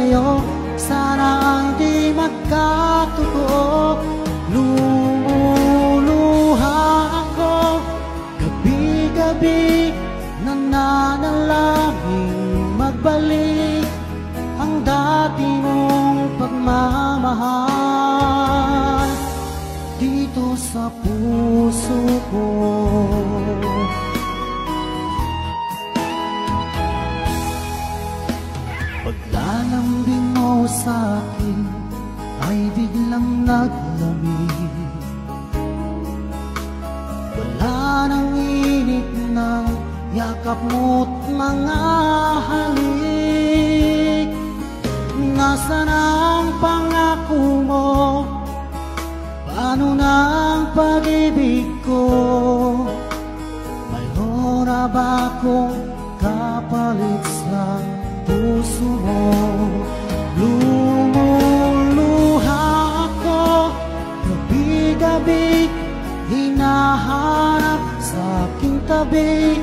sa'yo, sana ay di magkatotoo. Lumuluha ako gabi-gabi, nananalangin magbalik ang dati mong pagmamahal dito sa puso ko. Paglalambing mo sa'kin ay biglang naglamig. Wala nang init ng yakap mo't mga halik. Nasaan ang pangako mo? Paano na ang pag-ibig ko? Mayroon na ba akong kapalit sa puso mo? Lumuluha ako gabi-gabi, hinahanap sa aking tabi.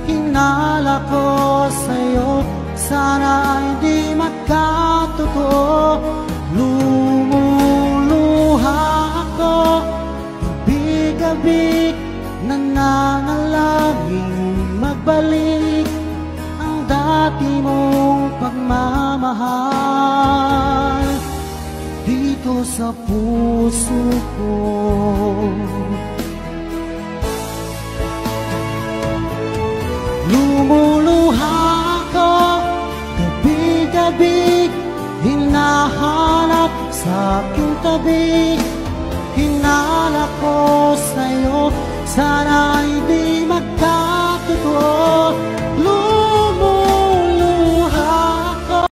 Hinala ko sa'yo, sana ay di magkatotoo. Lumuluha ako gabi-gabi, nananalangin magbalik ang dati mong pagmamahal dito sa puso ko. Lumuluha ako gabi-gabi, hinahanap sa aking tabi. Hinala ko sa'yo, sana ay di